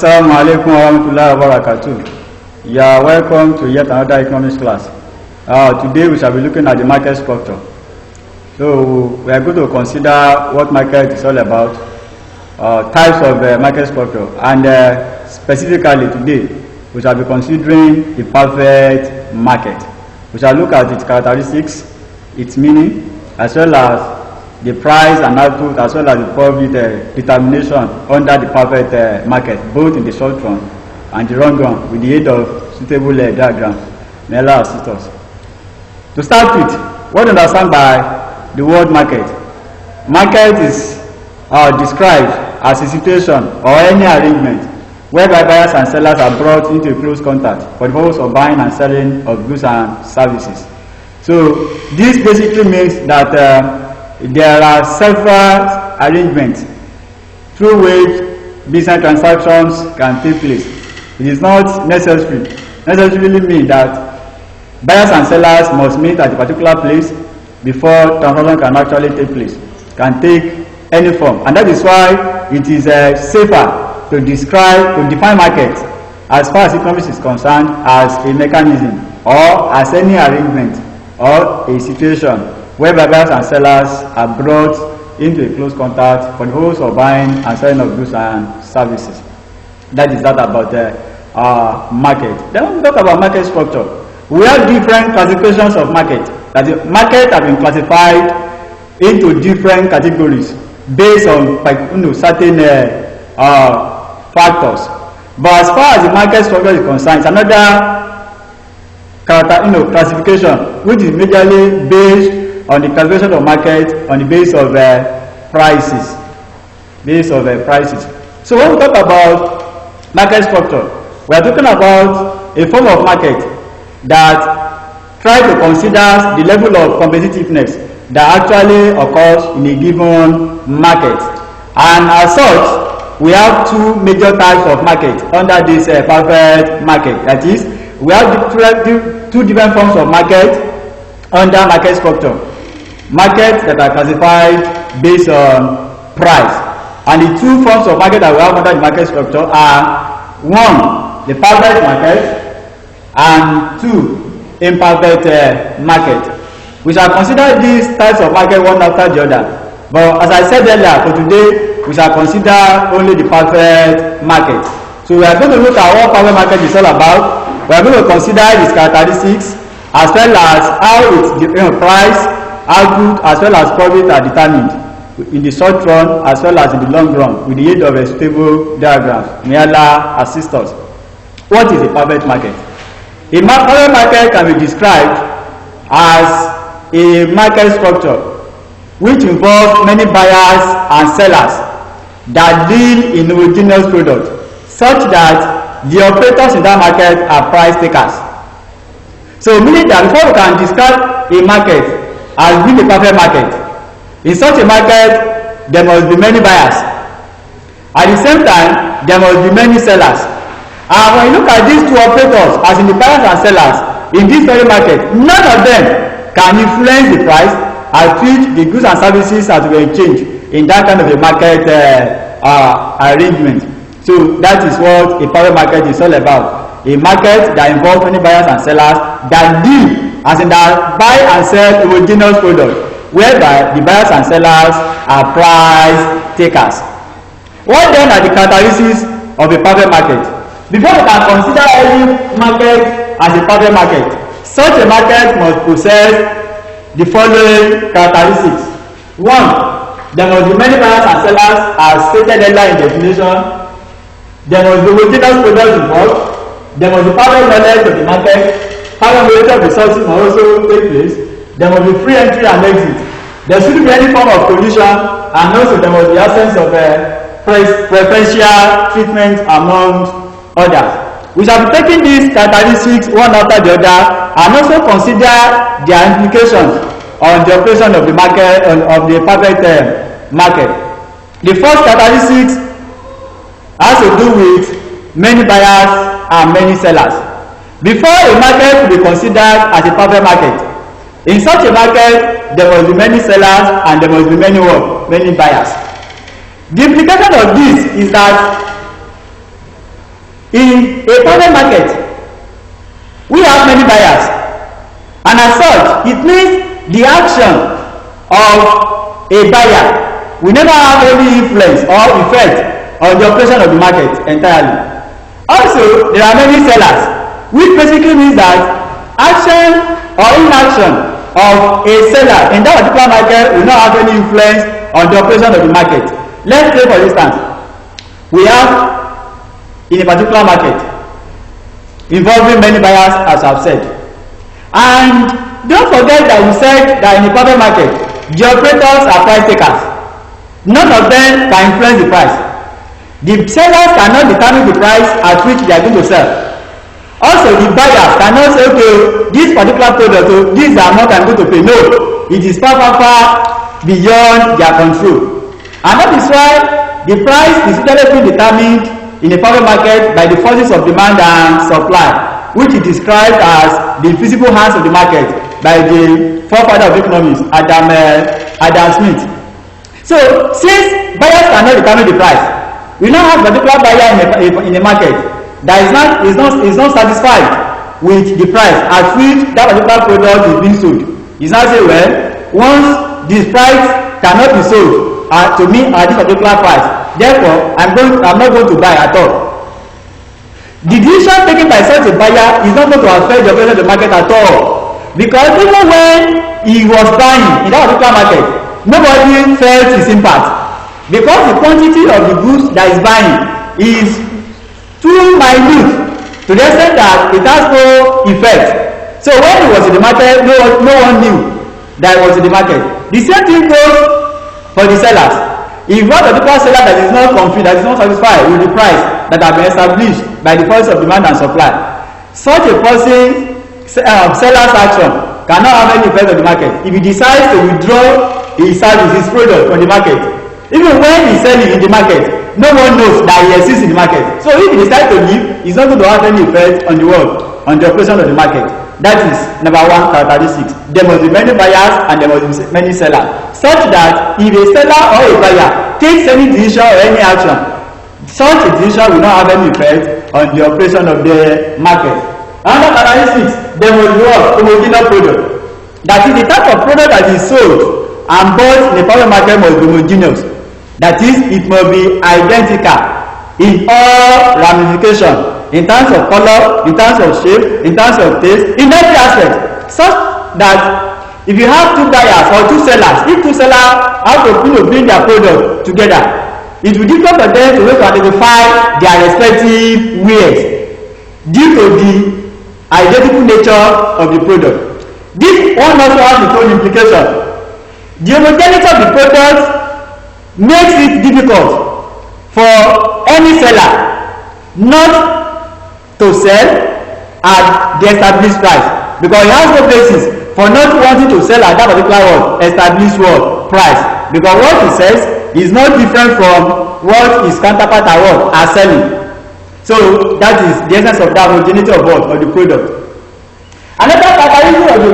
Assalamu alaikum wa rahmatullahi wa barakatuh. You are welcome to yet another economics class. Today we shall be looking at the market structure. So we are going to consider what market is all about, types of market structure, and specifically today we shall be considering the perfect market. We shall look at its characteristics, its meaning, as well as the price and output, as well as the profit determination under the perfect market, both in the short run and the long run, with the aid of suitable diagrams. May Allah assist us. To start with, what do you understand by the word market? Market is described as a situation or any arrangement whereby buyers and sellers are brought into a close contact for the purpose of buying and selling of goods and services. So this basically means that there are several arrangements through which business transactions can take place. It is not necessarily mean that buyers and sellers must meet at a particular place before transaction can actually take place. It can take any form, and that is why it is safer to define market as far as economics is concerned as a mechanism or as any arrangement or a situation whereby buyers and sellers are brought into a close contact for the purpose of buying and selling of goods and services. That is that about the market. Then when we talk about market structure, we have different classifications of market. That the market have been classified into different categories based on certain factors. But as far as the market structure is concerned, it's another classification which is majorly based on the calculation of market on the basis of prices. So when we talk about market structure, we are talking about a form of market that try to consider the level of competitiveness that actually occurs in a given market. And as such, we have two major types of market under this perfect market. That is, we have two different forms of market under market structure. Markets that are classified based on price, and the two forms of market that we have under the market structure are one, the perfect market, and two, imperfect market. We shall consider these types of market one after the other, but as I said earlier, for today we shall consider only the perfect market. So we are going to look at what perfect market is all about. We are going to consider its characteristics as well as how its price, output, as well as profit are determined in the short run as well as in the long run with the aid of a stable diagram. May Allah assist us. What is a perfect market? A perfect market can be described as a market structure which involves many buyers and sellers that deal in homogeneous products, such that the operators in that market are price takers. So meaning that before we can describe a market as being a perfect market, in such a market there must be many buyers, at the same time there must be many sellers. And when you look at these two operators, as in the buyers and sellers in this very market, none of them can influence the price at which the goods and services are to be exchanged in that kind of a market arrangement. So that is what a perfect market is all about. A market that involves many buyers and sellers that deal, as in that buy and sell homogeneous products, whereby the buyers and sellers are price takers. What then are the characteristics of a perfect market? Before we can consider any market as a perfect market, such a market must possess the following characteristics. One, there must be many buyers and sellers as stated earlier in definition. There must be homogeneous products involved. There must be perfect knowledge of the market. Perfect knowledge of the sources must also take place. There must be free entry and exit. There shouldn't be any form of collusion, and also there must be absence of preferential treatment among others. We shall be taking these characteristics one after the other and also consider their implications on the operation of the market, of the perfect market. The first characteristics has to do with many buyers and many sellers. Before a market to be considered as a perfect market, in such a market there must be many sellers and there must be many buyers. The implication of this is that In a private market, we have many buyers, and as such, it means the action of a buyer will never have any influence or effect on the operation of the market entirely. Also, there are many sellers, which basically means that action or inaction of a seller in that particular market will not have any influence on the operation of the market. Let's say, for instance, we have in a particular market involving many buyers, as I've said, and don't forget that we said that in a private market the operators are price takers. None of them can influence the price. The sellers cannot determine the price at which they are going to sell. Also, the buyers cannot say, okay, this particular product, this is the amount I'm going to pay. No, it is far beyond their control. And that is why the price is usually being determined in a private market by the forces of demand and supply, which is described as the invisible hands of the market by the forefather of economics, Adam Smith. So, since buyers cannot determine the price, we now have a particular buyer in a market that is not satisfied with the price at which that particular product is being sold. He's now saying, well, once this price cannot be sold to me at this particular price, therefore I'm not going to buy at all. The decision taken by such a buyer is not going to affect the operation of the market at all, because even when he was buying in that particular market, nobody felt his impact. Because the quantity of the goods that is buying is too minute to the extent that it has no effect. So when he was in the market, no one knew that he was in the market. The same thing goes for the sellers. If one particular seller that is not confident, that is not satisfied with the price that has been established by the forces of demand and supply, such a person seller's action cannot have any effect on the market. If he decides to withdraw his service, his product from the market, even when he's selling in the market, no one knows that he exists in the market. So if he decides to leave, it's not going to have any effect on the world, on the operation of the market. That is number one characteristic. There must be many buyers and there must be many sellers, such that if a seller or a buyer takes any decision or any action, such a decision will not have any effect on the operation of the market. Another characteristic, there must be a homogeneous product. That is, the type of product that is sold and bought in the private market must be homogeneous. That is, it must be identical in all ramifications, in terms of color, in terms of shape, in terms of taste, in every aspect, such that if you have two buyers or two sellers, if two sellers have to bring their product together, it will be difficult for them to identify their respective wares due to the identical nature of the product. This one also has its own implication. The homogeneity of the product makes it difficult for any seller not to sell at the established price, because he has no basis for not wanting to sell at that particular established price, because what he says is not different from what his counterpart are selling. So that is the essence of the homogeneity of the product. Another characteristic of the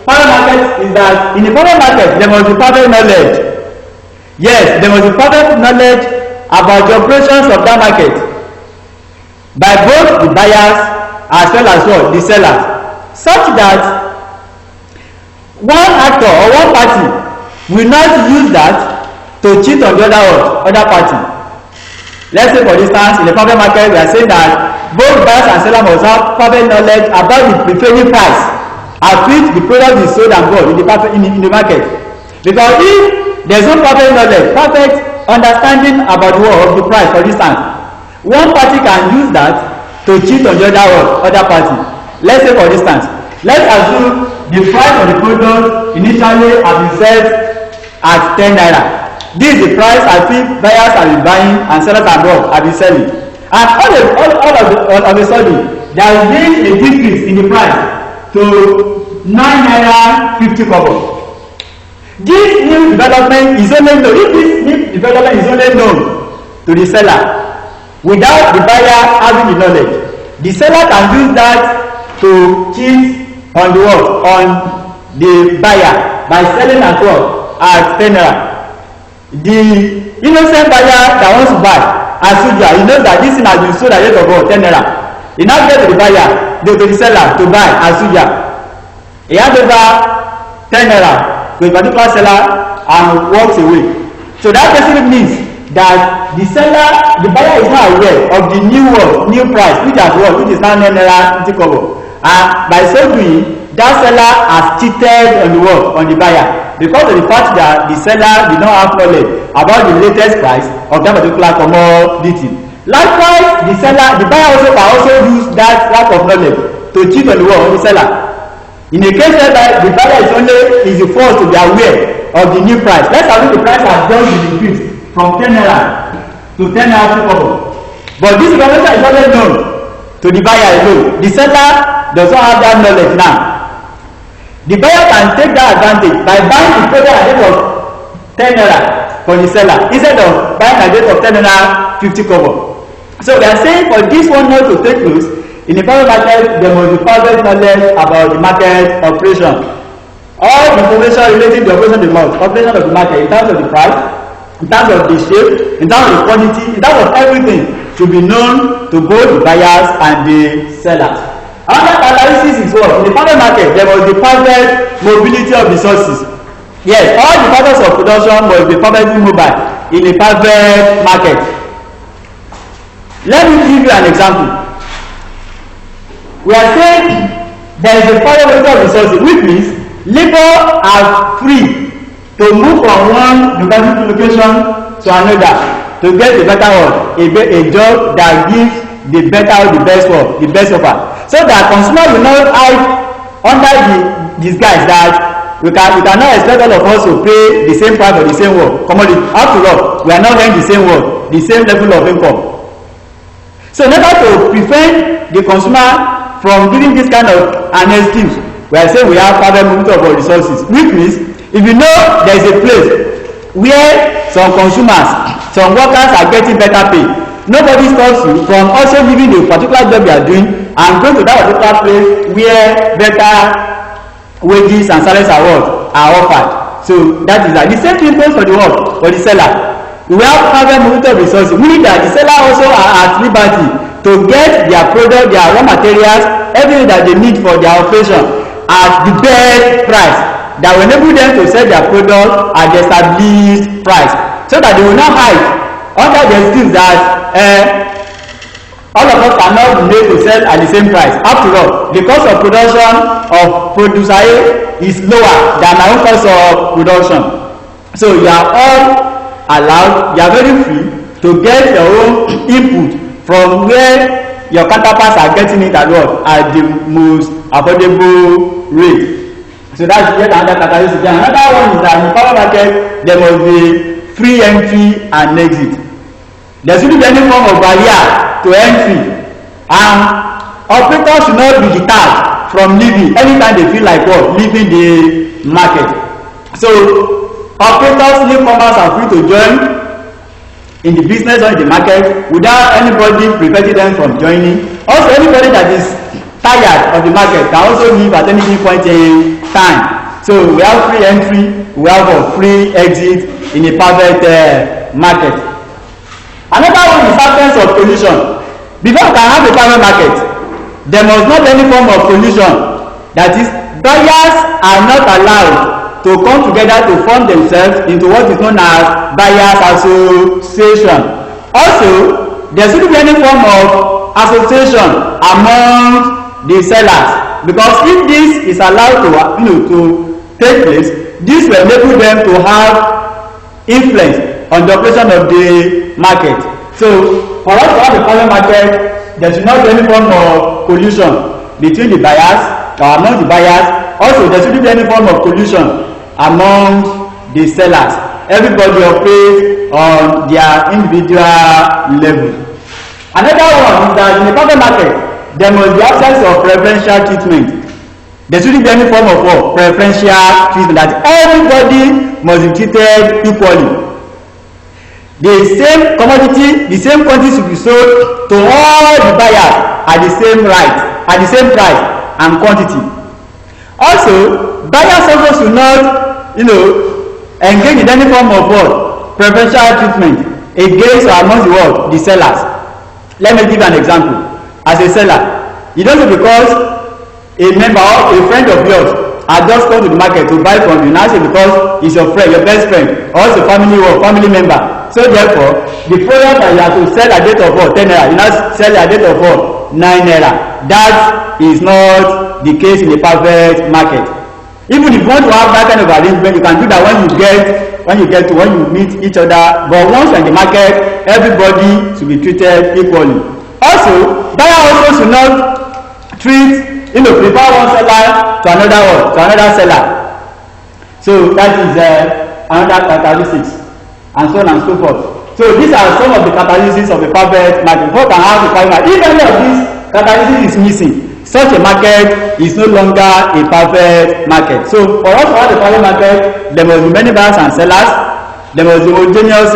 private market is that in the private market there must be perfect knowledge. Yes, there must be perfect knowledge about the operations of that market by both the buyers as well as the sellers, such that one actor or one party will not use that to cheat on the other party. Let's say, for instance, in the private market we are saying that both buyers and sellers must have perfect knowledge about the prevailing price at which the product is sold and bought in the market. Because if there is no perfect knowledge, perfect understanding about the price, for instance, one party can use that to cheat on the other party. Let's say, for instance, let's assume the price of the product initially has been set at 10 naira. This is the price at which buyers have been buying and sellers have been selling. And all of a sudden, there has been a decrease in the price to 9 naira 50 kobo. This new development is only known, if this new development is only known to the seller without the buyer having the knowledge, the seller can use that to cheat on the buyer by selling at 10 naira. The innocent buyer that wants to buy as usual, he knows that this thing has been sold at rate of what, 10 naira. He now get to the buyer, to the seller to buy as usual. He hands over 10 naira to a particular seller and walks away. So that basically means that the seller, the buyer is not aware of the new price, which is now 9 naira 50 kobo. And by so doing, that seller has cheated on the buyer, because of the fact that the seller did not have knowledge about the latest price of that particular commodity. Likewise, the buyer can also use that lack of knowledge to cheat on the seller. In a case where the buyer is the first to be aware of the new price. Let's assume the price has just been increased from 10 naira to 10 naira 50 kobo. But this information is already known to the buyer alone. The seller does not have that knowledge now. The buyer can take that advantage by buying the product at the rate of 10 naira for the seller instead of buying at the rate of 10 naira 50 kobo. So we are saying for this one not to take place, in the private market, there must be perfect knowledge about the market operation. All the information relating to the operation of the market in terms of the price, in terms of the shape, in terms of the quantity, in terms of everything should be known to both the buyers and the sellers. Another analysis is what? In the private market, there must be perfect mobility of resources. Yes, all the factors of production must be perfectly mobile in a private market. Let me give you an example. We are saying there is a perfect mobility of resources, which means labor are free to move from one geographic location to another to get a better work, a job that gives the best offer, so that consumer will not hide under the disguise that we cannot expect all of us to pay the same price for the same work commodity. After all, we are not earning the same work, the same level of income. So in order to prevent the consumer from giving this kind of an excuse, we are saying we have perfect movement of our resources, which means if you know there is a place where some consumers, some workers are getting better pay, nobody stops you from also leaving the particular job you are doing and going to that particular place where better wages and salaries are offered. So that is that. The same thing goes for the seller. We have perfect movement of resources, meaning that the seller also are at liberty to get their product, their raw materials, everything that they need for their operation at the best price that will enable them to sell their product at the established price, so that they will not hide under the excuse that all of us cannot be made to sell at the same price. After all, the cost of production of producer A is lower than our own cost of production. So you are all allowed, you are very free to get your own input from where your counterparts are getting it at the most affordable rate. So that's yet another category. Another one is that in the power market there must be free entry and exit. There shouldn't be any form of barrier to entry, and operators should not be deterred from leaving anytime they feel like leaving the market. So operators, newcomers are free to join in the business or in the market without anybody preventing them from joining. Also, anybody that is tired of the market can also leave at any point in time. So we have free entry, we have a free exit in a private market. Another one is absence of collusion. Before we can have a private market, there must not be any form of collusion. That is, buyers are not allowed to come together to form themselves into what is known as buyers association. Also, there shouldn't be any form of association among the sellers, because if this is allowed to take place, this will enable them to have influence on the operation of the market. So for us to have a private market, there should not be any form of collusion between the buyers or among the buyers. Also, there shouldn't be any form of collusion among the sellers. Everybody operates on their individual level. Another one is that in the private market, there must be absence of preferential treatment. There shouldn't be any form of preferential treatment, that everybody must be treated equally. The same commodity, the same quantity should be sold to all the buyers at the same price and quantity. Also, buyers also should not engage in any form of preferential treatment. against or amongst the what? The sellers. Let me give an example. As a seller, you don't know because a member or a friend of yours has just come to the market to buy from you. Now say because he's your friend, your best friend, or it's a family member. So therefore, the product that you have to sell at date of what? 10 naira. You now sell at date of what? 9 naira. That is not the case in a perfect market. Even if you want to have that kind of arrangement, you can do that when you meet each other. But once you're in the market, everybody should be treated equally. Also, buyer also should not treat, prefer one seller to another seller. So that is another characteristics, and so on and so forth. So these are some of the characteristics of a perfect market. What can have a perfect market? If any of these characteristics is missing, such a market is no longer a perfect market. So for us to have a perfect market, there must be many buyers and sellers. There must be homogeneous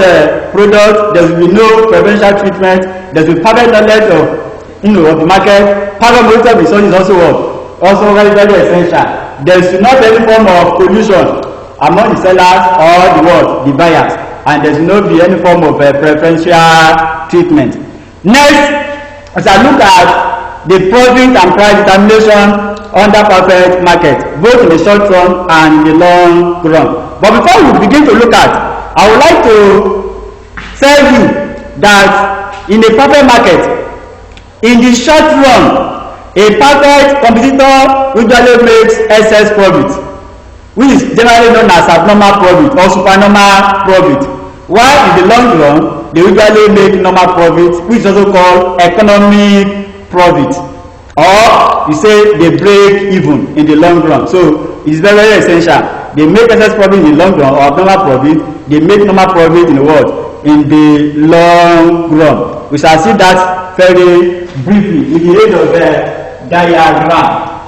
product. There will be no preferential treatment. There will be perfect knowledge of the market. Perfect monitor research is also very, very essential. There should not be any form of collusion among the sellers or the buyers, and there should not be any form of preferential treatment. Next, as I look at the profit and price determination under perfect market, both in the short run and in the long run. But before we begin to look at, I would like to tell you that in a perfect market, in the short run, a perfect competitor usually makes excess profit, which is generally known as abnormal profit or supernormal profit. While in the long run, they usually make normal profit, which is also called economic profit, or you say they break even in the long run. So it's very, very essential. They make excess profit in the long run or abnormal profit. They make normal profit in the what? In the long run. We shall see that very briefly with the aid of the diagram.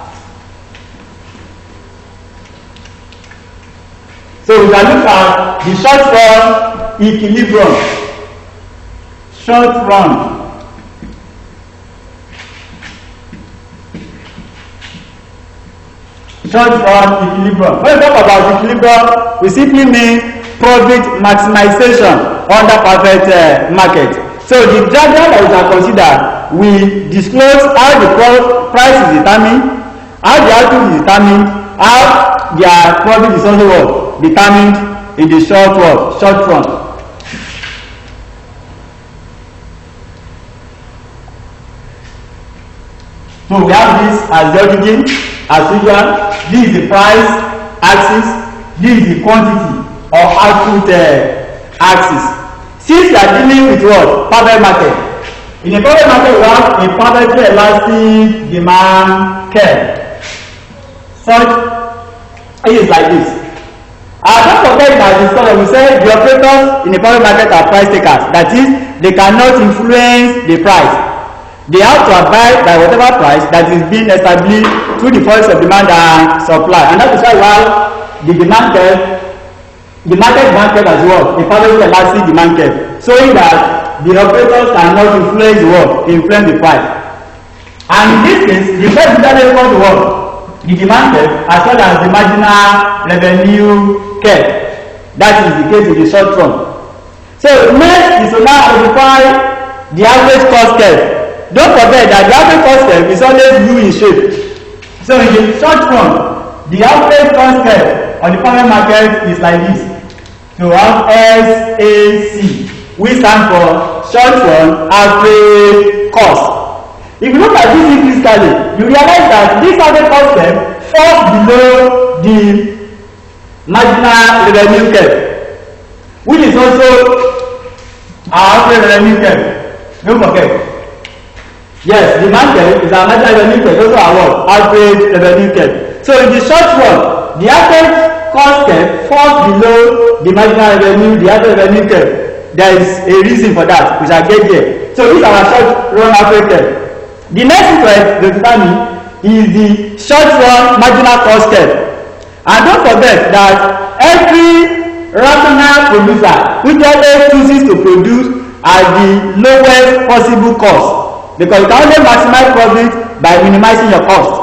So we can look at the short run equilibrium. Short run. Short run equilibrium. When we talk about equilibrium, we simply mean profit maximization under perfect market. So the diagram that we shall consider, we disclose how the price is determined, how the output is determined, how their profit is also determined in the short run. So we have this as the origin, as usual. This is the price axis, this is the quantity or output axis. Since we are dealing with what? Perfect market. In a perfect market, we have a perfectly elastic demand curve. Such is like this. Don't forget that this story we say the operators in a perfect market are price takers. That is, they cannot influence the price. They have to abide by whatever price that is being established through the force of demand and supply. And that is why the demand curve, the market demand curve as well, a perfectly elastic demand curve, showing that the operators cannot influence the price. And in this case, the first usually equals to what? The demand curve as well as the marginal revenue curve. That is the case in the short run. So next is to now identify the average cost curve. Don't forget that the average cost curve is always U in shape. So in the short run, the average cost curve on the perfect market is like this. So we have SAC, which stands for short run average cost. If you look at this critically, you realize that this average cost curve falls below the marginal revenue curve, which is also our average revenue curve. Don't forget. Yes, the market is our marginal revenue curve, also our average revenue curve. So in the short run, the average cost curve falls below the marginal revenue, the average revenue curve. There is a reason for that, which I get there. So this is our short run average curve. The next thing to determine is the short run marginal cost curve. And don't forget that every rational producer which always chooses to produce at the lowest possible cost, because you can only maximize profit by minimizing your cost.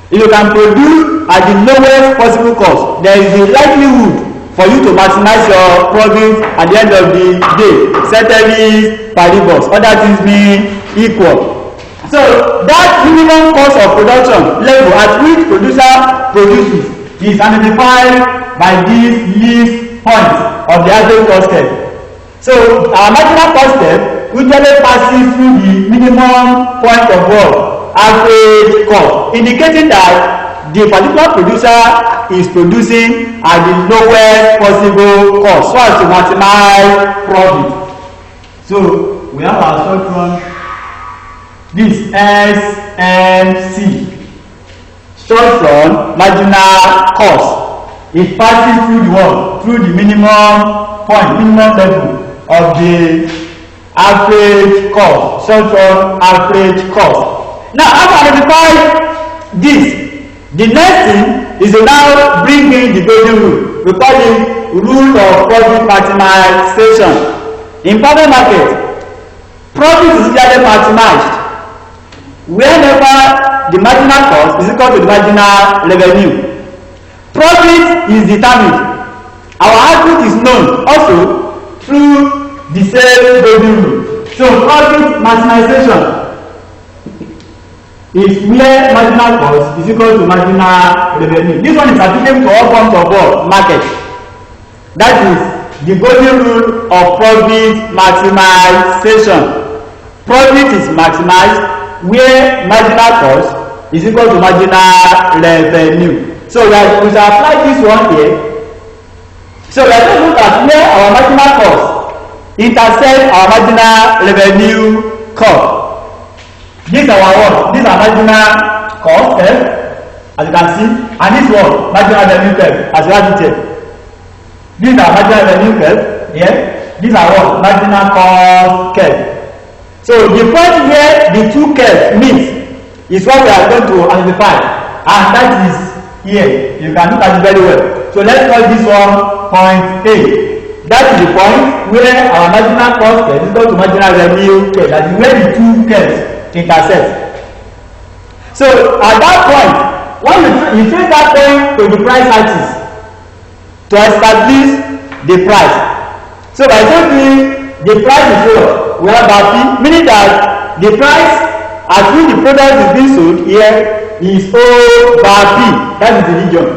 If you can produce at the lowest possible cost, there is a likelihood for you to maximize your profit at the end of the day. Ceteris paribus, other things being equal. So that minimum cost of production level at which producer produces is identified by this least point of the average cost curve. So our marginal cost curve usually passes through the minimum point of what? Average cost, indicating that the particular producer is producing at the lowest possible cost so as to maximize profit. So we have our short run, this SMC, short run marginal cost. It passes through the what? Through the minimum point, minimum level of the average cost, short run average cost. Now, after identify this, the next thing is to now bring in the golden rule. We call it rule of profit maximization. In public market, profit is usually maximized whenever the marginal cost is equal to the marginal revenue. Profit is determined. Our output is known also through the same golden rule. So profit maximization is where marginal cost is equal to marginal revenue. This one is applicable to all forms of what? Market. That is the golden rule of profit maximization. Profit is maximized where marginal cost is equal to marginal revenue. So we shall apply this one here. So we are going to look at where our marginal cost intersect our marginal revenue cost. These are our what? These are marginal cost curve, as you can see, and this one marginal revenue curve, as you have it here. These are marginal revenue curve here. These are what? Marginal cost curve. So the point where the two curves meet is what we are going to identify, and that is here. You can look at it very well. So let's call this one point A. That is the point where our marginal cost curve is equal to marginal revenue curve. That is where the two curves intersect. So at that point, when you take that point to the price axis to establish the price. So by taking the price is what? We have our P, meaning that the price at which the product is being sold here is O bar P. That is the region.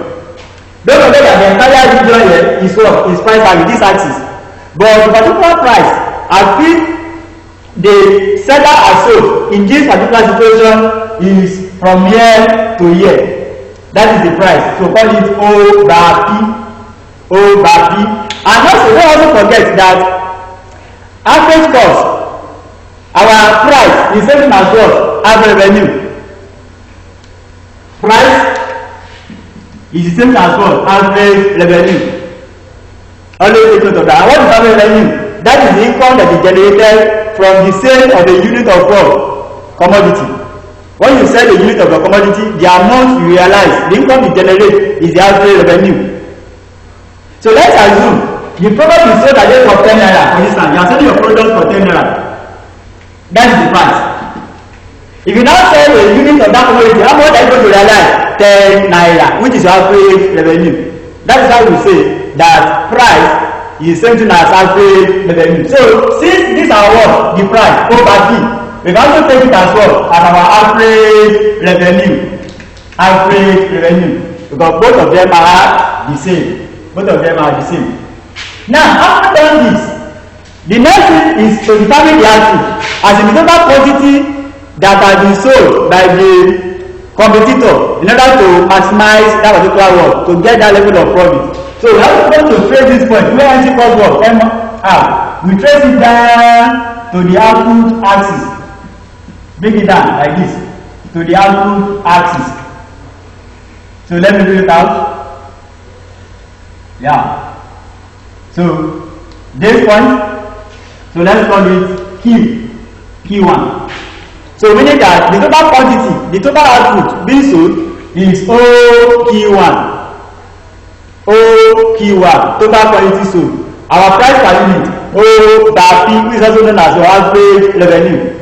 Don't forget that the entire region here is what? Is price at this axis. But the particular price at which the seller has sold in this particular situation is from here to here. That is the price. So call it O bar P. O bar P. And also don't also forget that average cost, our price is same as what? Average revenue. Price is the same as what? Average revenue. Always take note of that. And what is average revenue? That is the income that is generated from the sale of a unit of what? Commodity. When you sell a unit of a commodity, the amount you realize, the income you generate is the average revenue. So let's assume the product is sold at the rate of 10 naira, for instance. You are selling your product for 10 naira. That is the price. If you now sell a unit of that commodity, how much are you going to realize? 10 naira, which is your average revenue. That is how we say that price is the same thing as average revenue. So since these are what? The price over P, we can also take it as what? As our average revenue. Average revenue. Because both of them are the same. Both of them are the same. Now, after done this, the next thing is to determine the output as in the total quantity that has been sold by the competitor in order to maximize that particular work, to get that level of profit. So we are going to trace this point where NC cost work MR. We trace it down to the output axis. Bring it down like this to the output axis. So let me do it out. Yeah. So this point, so let's call it Q1. So meaning that the total quantity, the total output being sold is OQ1. OQ1, total quantity sold. Our price per unit, O bar P, which is also known as your average revenue.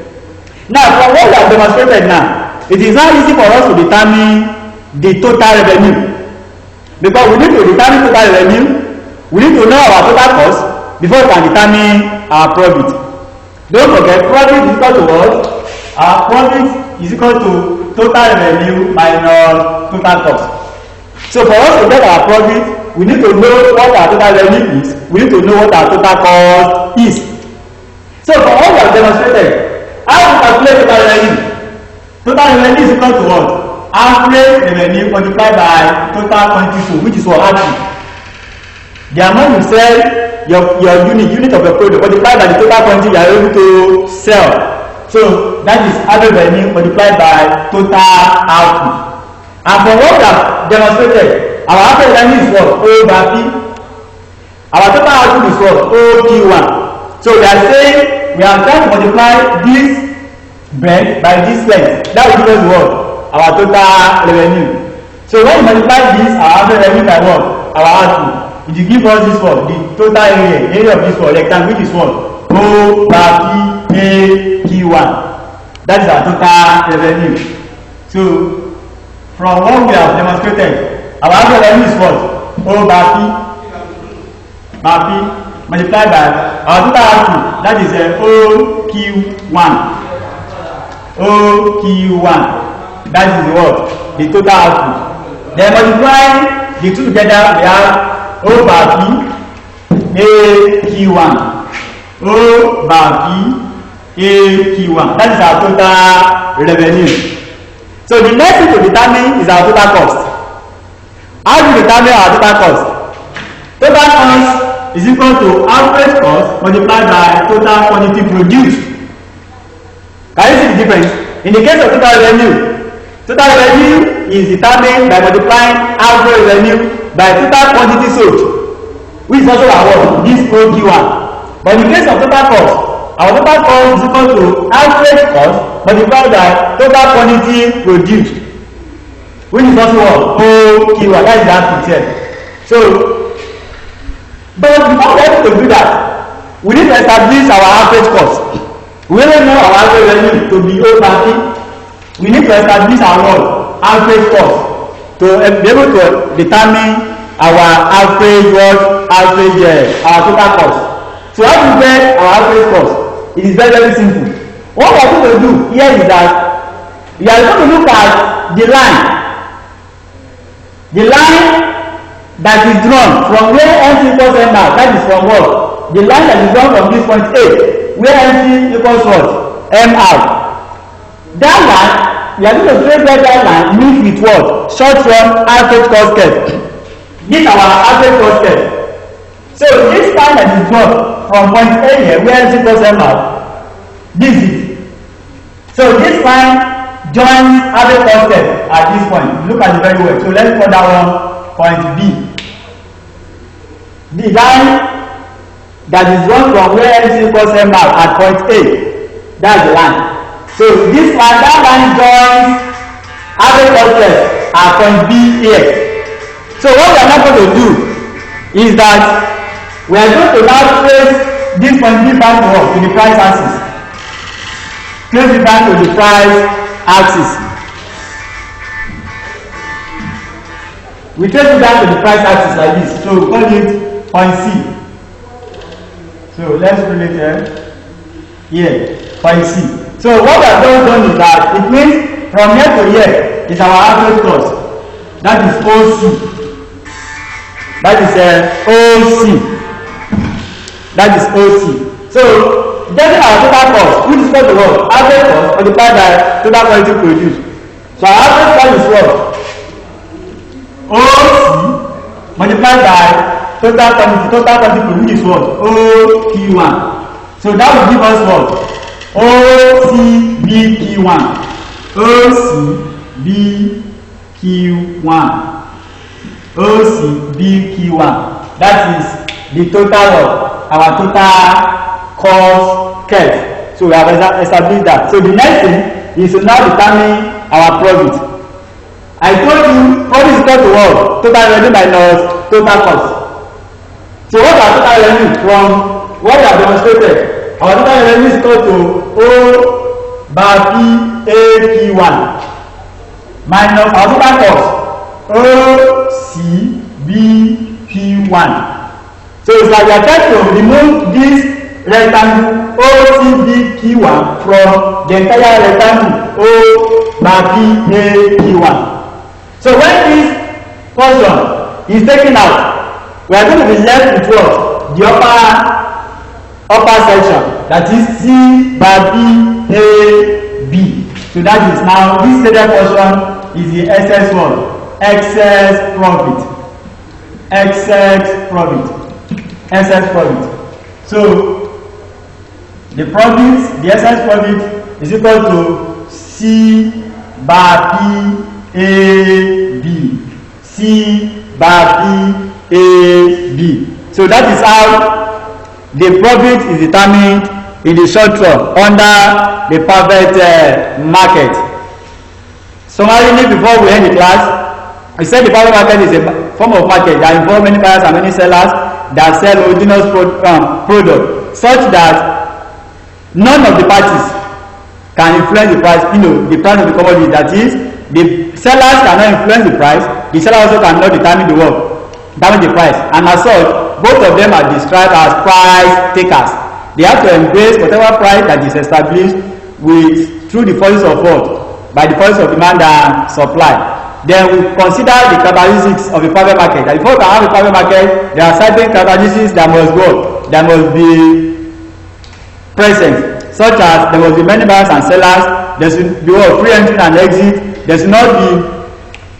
Now, from what we have demonstrated now, it is not easy for us to determine the total revenue. Because we need to determine total revenue, We need to know our total cost before we can determine our profit. Don't forget, profit is equal to what? Our profit is equal to total revenue minus total cost. So for us to get our profit, we need to know what our total revenue is. We need to know what our total cost is. So for all we have demonstrated, how to calculate total revenue? Total revenue is equal to what? Average revenue multiplied by total quantity sold, which is what? Actually, the amount you sell your unit of your product multiplied by the total quantity you are able to sell. So that is average revenue multiplied by total output. And for what we have demonstrated, our average revenue is what? O by P. Our total output is what? OQ1. So we are saying we are trying to multiply this bread by this length. That will give us what? Our total revenue. So when you multiply this, our average revenue by what? Our output. It will give us this what? The total area of this what? Rectangle, which is what? O by P A Q1. That is our total revenue. So from what we have demonstrated, our average revenue is what? O by P multiplied by our total output. That is OQ1. OQ1. That is what? The total output. Then multiplying the two together, we have O by P AQ1. O by P AQ1. That is our total revenue. So the next thing to determine is our total cost. How do we determine our total cost? Total cost is equal to average cost multiplied by total quantity produced. Can you see the difference? In the case of total revenue is determined by multiplying average revenue by total quantity sold, which is also our this OQ1. But in the case of total cost, our total cost is equal to average cost multiplied by total quantity produced, which is also what? OQ1. That is the output here. So, but before we are able to do that, we need to establish our average cost. We don't know our average revenue to be O by P. We need to establish our average cost to be able to determine our average our total cost. So how to get our average cost? It is very, very simple. What we are going to do here is that we are going to look at the line that is drawn from where MC equals M now. That is from what? The line that is drawn from this point A, where MC equals what? M out. That line, we are going to trace that line meet with what? Short run average cost curve. This is our average cost curve. So this line that is drawn from point A here, where MC equals M out, this is. So this line joins average cost curve at this point. Look at it very well. So let's call that one point B. The line that is drawn from where MC equals M out at point A, that's the line. So this line, that line joins average cost curve at point B here. So what we are now going to do is that we are going to now trace this point B back to what? To the price axis. Trace it back to the price axis. We trace it down to the price axis like this. So we call it point C. So let's put it here, point C. So what we have done is that it means from here to here is our average cost. That is OC. That is OC. That is OC. So getting our total cost, which is equal to what? Average cost multiplied by total quantity produced. So our average cost is what? OC multiplied by total quantity produced, which is what? OQ1. So that will give us what? OCBQ1. OCBQ1. OCBQ1. That is the total of our total cost curve. So we have established that. So the next thing is to now determine our profit. I told you profit is equal to what? Total revenue minus total cost. So what are total revenue from what we have demonstrated? Our total revenue is equal to O by P AQ1 minus our total cost OCBQ1. So it's like we are trying to remove this rectangle OCBQ1 from the entire rectangle OBAQ1. So when this portion is taken out, we are going to be left with what? The upper section, that is CBAB. So that is now this shaded portion is the excess one, excess profit. So the profit, the excess profit is equal to CBAB. So that is how the profit is determined in the short run under the perfect market. Summarily, before we end the class, we said the perfect market is a form of market that involves many buyers and many sellers that sell homogeneous product, such that none of the parties can influence the price, the price of the commodity. That is, the sellers cannot influence the price, the seller also cannot determine the price, and as such, both of them are described as price takers. They have to embrace whatever price that is established through the forces of what? By the forces of demand and supply. Then we consider the characteristics of a private market. And before we can have a private market, there are certain characteristics that must be present, such as there must be many buyers and sellers, there should be free entry and exit, there should not be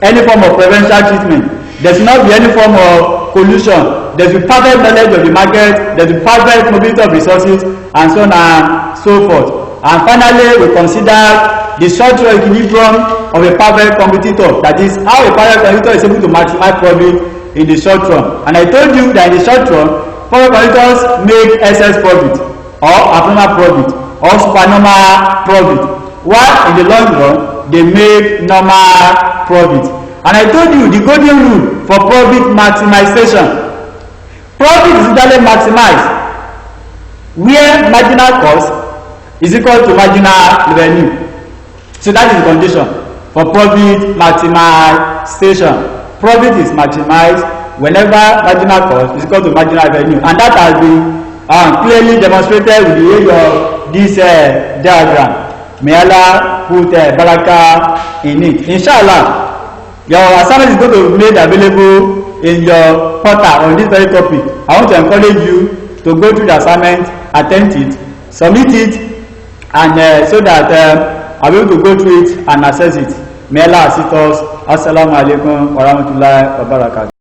any form of preferential treatment, there should not be any form of collusion, there should be perfect knowledge of the market, there should be perfect mobility of resources, and so on and so forth. And finally, we consider the structural equilibrium of a perfect competitor, that is, how a perfect competitor is able to maximize profit in the short run. And I told you that in the short run, perfect competitors make excess profit, or abnormal profit, or supernormal profit, while in the long run, they make normal profit. And I told you the golden rule for profit maximization. Profit is usually maximized where marginal cost is equal to marginal revenue. So that is the condition for profit maximization. Profit is maximized whenever marginal cost is equal to marginal revenue, and that has been clearly demonstrated with the aid of this diagram. May Allah put barakah in it. Inshallah, your assignment is going to be made available in your portal on this very topic. I want to encourage you to go through the assignment, attempt it, submit it, and so that I'll be able to go through it and assess it. May Allah assist us. Assalamu alaikum wa rahmatullahi wa barakatuh.